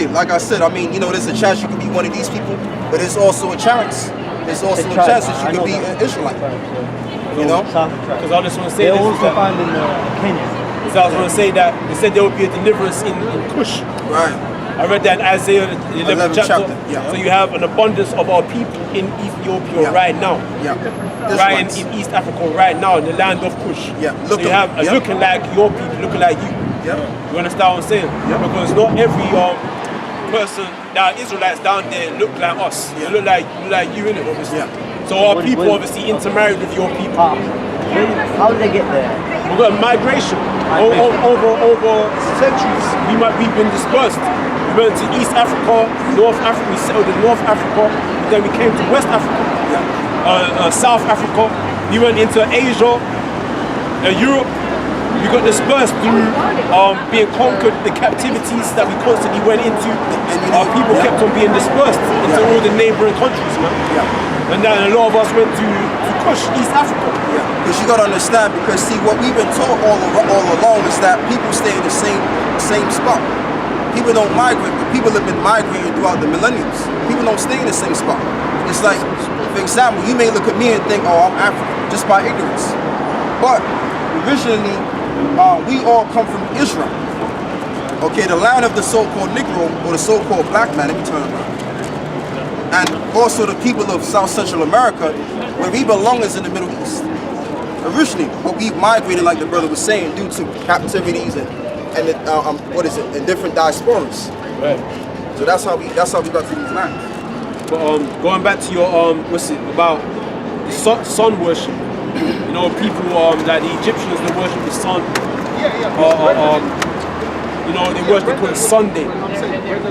hey, like I said, I mean, you know, there's a chance you could be one of these people, but there's also a chance. There's also a chance that you could be an Israelite. You know? Because I just want to say they also found in Kenya. So I was going to say that they said there would be a deliverance in Cush. Right. I read that in Isaiah 11th chapter. Yeah. So you have an abundance of our people in Ethiopia right now. Yeah. Right in East Africa right now, in the land of Cush. Yeah. So you have looking like your people, looking like you. Yeah. You understand what I'm saying? Yeah. Because not every person that are Israelites down there look like us. They look like you, innit, obviously. Yeah. So our people obviously intermarried with your people. How did they get there? We've got migration. Over centuries. We've been dispersed. We went to East Africa, North Africa. We settled in North Africa. Then we came to West Africa, South Africa. We went into Asia, Europe. We got dispersed through being conquered, the captivities that we constantly went into. Our people kept on being dispersed into all the neighboring countries, man. Yeah. And then a lot of us went to Kush, East Africa. Yeah. Because you gotta understand, because see, what we've been taught all along is that people stay in the same spot. People don't migrate, but people have been migrating throughout the millenniums. People don't stay in the same spot. It's like, for example, you may look at me and think, oh, I'm African, just by ignorance. But originally, we all come from Israel. Okay, the land of the so-called Negro, or the so-called black man, let me turn around. And also the people of South Central America, where we belong is in the Middle East. Originally, but we migrated, like the brother was saying, due to captivities and and different diasporas. Right. So that's how we got to these lands. But going back to your about sun worship, you know, people like the Egyptians, they worship the sun. You know, they worship, they call it Sunday.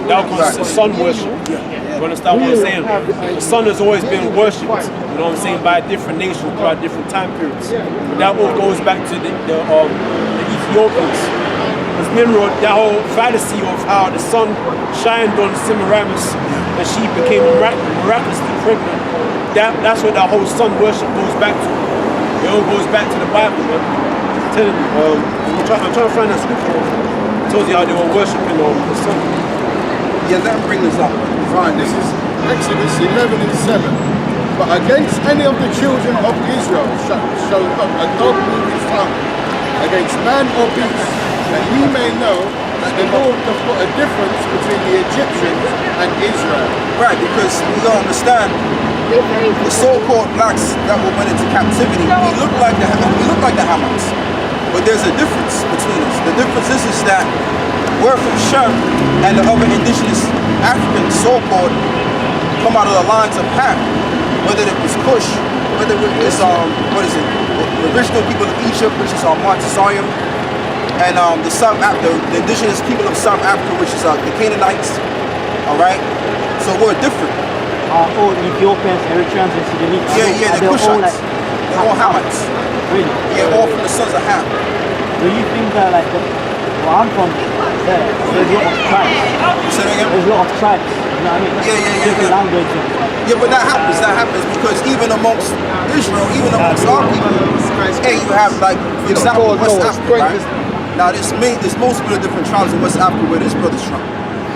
That was the sun worship. You understand what I'm saying? The sun has always been worshipped, you know what I'm saying, by different nations throughout different time periods. But that all goes back to the Ethiopians. Because Nimrod, that whole fallacy of how the sun shined on Semiramis and she became miraculously pregnant, that's what that whole sun worship goes back to. It all goes back to the Bible, man. I'm telling you. I'm trying to find that scripture. It tells you how they were worshipping the sun. Yeah, let me bring this up. Fine, this is Exodus 11 and 7. But against any of the children of Israel shall not a dog move his tongue against man or beast, that ye may know that the Lord doth put a difference between the Egyptians and Israel. Right, because we don't understand the so-called blacks that went into captivity. We look like the Hamites, but there's a difference between us. The difference is that we're from Shem, and the other indigenous Africans, so-called, come out of the lines of Ham. Whether it was Kush, whether it was the original people of Egypt, which is Montisarium, and the indigenous people of South Africa, which is the Canaanites. All right, so we're different. All Ethiopians, Eritreans, and Sudanese. Yeah, they're Kushites. They're all Hamites. Really? Yeah, all from the sons of Ham. Do you think that where I'm from, there's a lot of tribes. Say that again? There's a lot of tribes. You know what I mean? Yeah. Different languages. Yeah, but that happens because even amongst Israel, even amongst our people, hey, you have like, for example, West Africa, right? Now there's multiple different tribes in West Africa where this brother's from.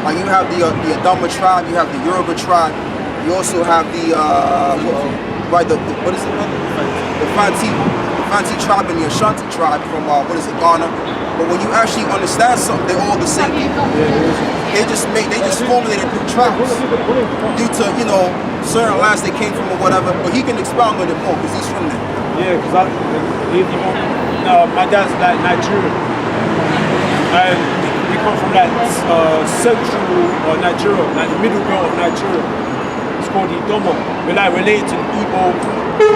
Like you have the Adama tribe, you have the Yoruba tribe, you also have the what is it? The Fanti tribe and the Ashanti tribe from Ghana. But when you actually understand something, they're all the same people. They just formulated new tribes due to, you know, certain lands they came from or whatever. But he can expound on it more because he's from there. Yeah, because my dad's like Nigerian, and we come from that central Nigeria, like the middle belt of Nigeria. It's called Idoma. We're like related to Igbo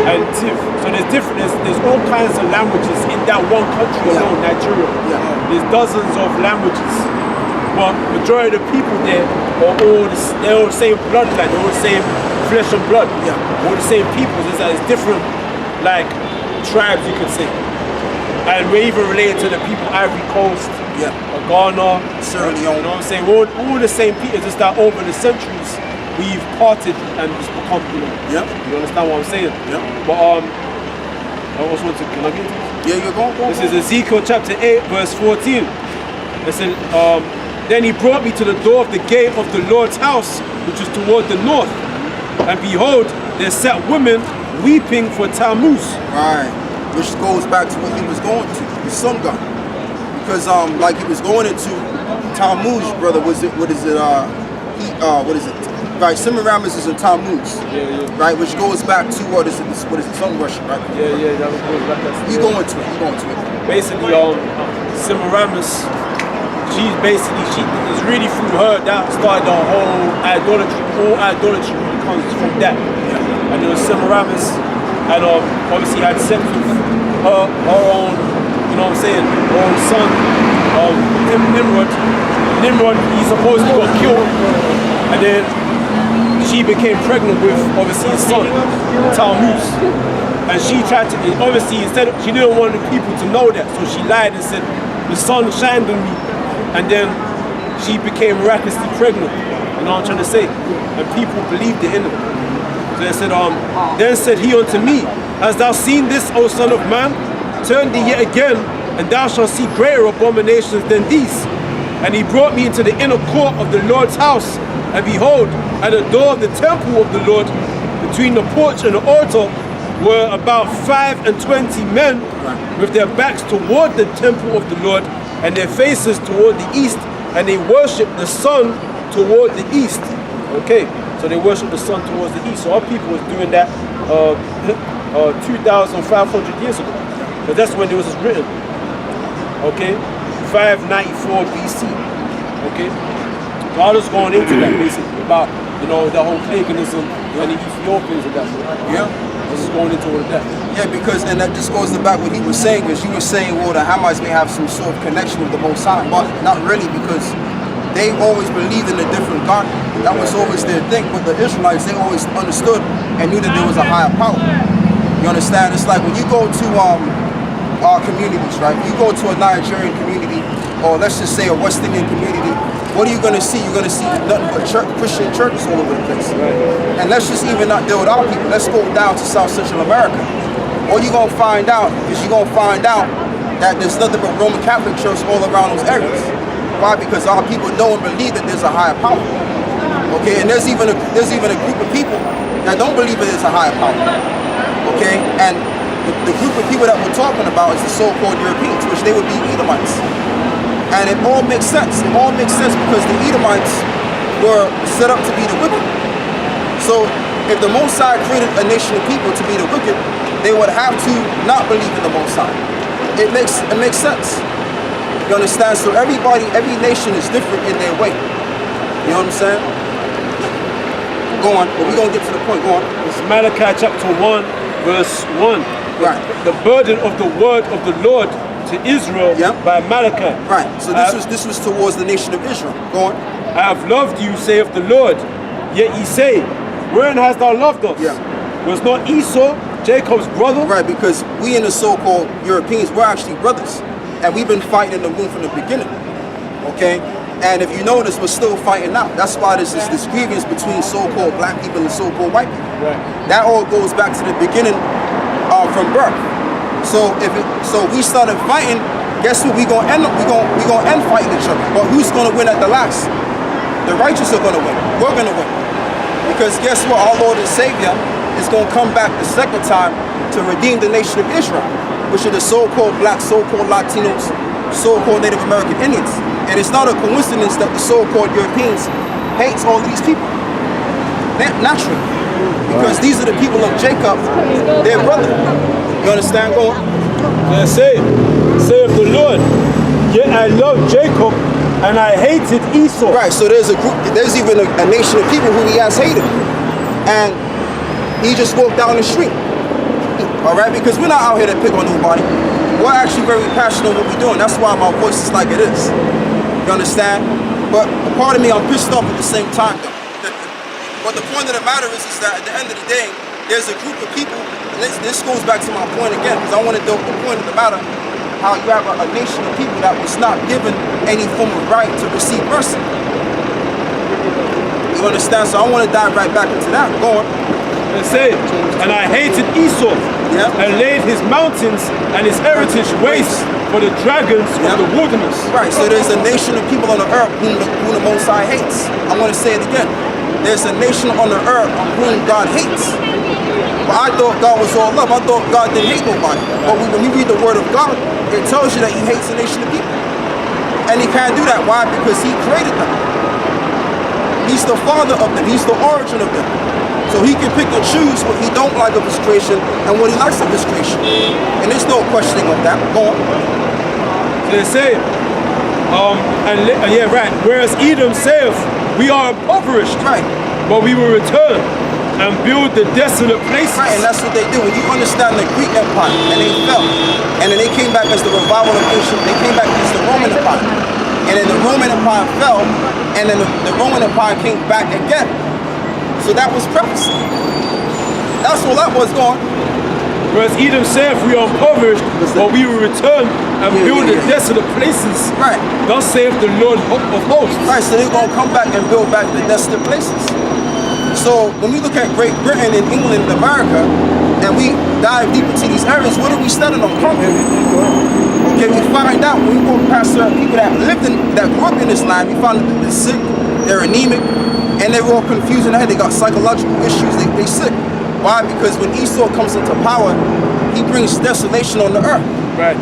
and Tiv. So there's all kinds of languages in that one country alone, Nigeria. Yeah. There's dozens of languages. But majority of the people there are they're all the same bloodline, they're all the same flesh and blood. Yeah. All the same people. It's different like tribes, you could say. And we're even related to the people Ivory Coast, Ghana, Sierra Leone. You know what I'm saying? We're all the same people, just that over the centuries we've parted and just become, you know. You understand what I'm saying? Yeah. But I also want to, can I get this? Yeah, you're going. This is Ezekiel chapter 8, verse 14. Listen, Then he brought me to the door of the gate of the Lord's house, which is toward the north. And behold, there sat women weeping for Tammuz. Right. Which goes back to what he was going to, the sun god. Because like he was going into Tammuz, brother, what is it? Right, Semiramis is in Tammuz. Yeah. Right, which goes back to what is it, sun worship, right? Yeah, that was going back. You go into it. Basically, Semiramis, she is really through her that started the whole idolatry. All idolatry comes from that. And there was Semiramis, and obviously had sex with her own, you know what I'm saying, her own son, Nimrod. Nimrod, he supposedly got killed, and then she became pregnant with obviously his son, Tammuz. And she tried to, obviously she didn't want the people to know that, so she lied and said, the sun shined on me. And then she became miraculously pregnant. You know what I'm trying to say? And people believed it in her. So they said, then said he unto me, hast thou seen this, O son of man? Turn thee yet again, and thou shalt see greater abominations than these. And he brought me into the inner court of the Lord's house. And behold, at the door of the temple of the Lord, between the porch and the altar, were about 25 men with their backs toward the temple of the Lord, and their faces toward the east, and they worshiped the sun toward the east. Okay, so they worshiped the sun towards the east. So our people was doing that 2,500 years ago. But that's when it was written. Okay, 594 BC. Okay, so I was going into that basically about, you know, the whole paganism and the Ethiopians and that. Yeah. This is going into all of that. Yeah, because, and that just goes to back what he was saying, because you were saying, well, the Hamites may have some sort of connection with the Most High, but not really, because they always believed in a different God. That was always their thing. But the Israelites, they always understood and knew that there was a higher power. You understand? It's like when you go to our communities, right? You go to a Nigerian community, or let's just say a West Indian community, what are you going to see? You're going to see nothing but Christian churches all over the place. And let's just even not deal with our people. Let's go down to South Central America. All you're going to find out is that there's nothing but Roman Catholic churches all around those areas. Why? Because our people know and believe that there's a higher power. Okay, and there's even a group of people that don't believe that there's a higher power. Okay, and the group of people that we're talking about is the so-called Europeans, which they would be Edomites. And it all makes sense. It all makes sense because the Edomites were set up to be the wicked. So if the Most High created a nation of people to be the wicked, they would have to not believe in the Most High. It makes sense. You understand? So every nation is different in their way. You know what I'm saying? Go on, but we're going to get to the point. Go on. It's Malachi chapter 1, verse 1. Right. The burden of the word of the Lord to Israel by Malachi. Right. So this was towards the nation of Israel. Go on. I have loved you, saith the Lord. Yet ye say, wherein hast thou loved us? Yeah. Was not Esau Jacob's brother? Right, because we in the so-called Europeans, we're actually brothers. And we've been fighting in the womb from the beginning. Okay? And if you notice, we're still fighting now. That's why there's this grievance between so-called black people and so-called white people. Right. That all goes back to the beginning from birth. So we started fighting, guess what? We gonna end fighting each other. But who's gonna win at the last? The righteous are gonna win. We're gonna win. Because guess what? Our Lord and Savior is gonna come back the second time to redeem the nation of Israel, which are the so-called blacks, so-called Latinos, so-called Native American Indians. And it's not a coincidence that the so-called Europeans hates all these people. Naturally. Because these are the people of Jacob, their brother. You understand? Go on. Yeah, saith the Lord, yet I loved Jacob and I hated Esau. Right, so there's even a nation of people who he has hated. And he just walked down the street. All right, because we're not out here to pick on nobody. We're actually very passionate on what we're doing. That's why my voice is like it is. You understand? But a part of me, I'm pissed off at the same time, though. But the point of the matter is that at the end of the day, there's a group of people, and this goes back to my point again, because I want to do the point of the matter, how you have a nation of people that was not given any form of right to receive mercy. You understand? So I want to dive right back into that. Go on. And say, and I hated Esau Yeah. and laid his mountains and his heritage waste for the dragons Yeah. of the wilderness. Right, so there's a nation of people on the earth whom the Most High hates. I'm going to say it again. There's a nation on the earth whom God hates. But I thought God was all love. I thought God didn't hate nobody. But when you read the Word of God, it tells you that He hates a nation of people. And He can't do that. Why? Because He created them. He's the father of them. He's the origin of them. So He can pick and choose what He don't like of His creation and what He likes of His creation. And there's no questioning of that. Go on. So they say, yeah, right. Whereas Edom saith, we are impoverished, Right. but we will return and build the desolate places. Right, and that's what they do. When you understand the Greek Empire, and they fell, and then they came back as the revival of ancient, they came back as the Roman Empire. And then the Roman Empire fell, and then the Roman Empire came back again. So that was prophecy. That's all that was going. Whereas Edom saith, we are impoverished, but we will return and build the desolate places. Right. Thus saith the Lord of hosts. Right, so they're going to come back and build back the desolate places. So when we look at Great Britain and England and America, and we dive deep into these areas, what are we studying on? Concrete. Okay, we find out when we go past certain people that grew up in this land, we find that they're sick, they're anemic, and they're all confused in their head. They got psychological issues, they sick. Why? Because when Esau comes into power, he brings desolation on the earth. Right.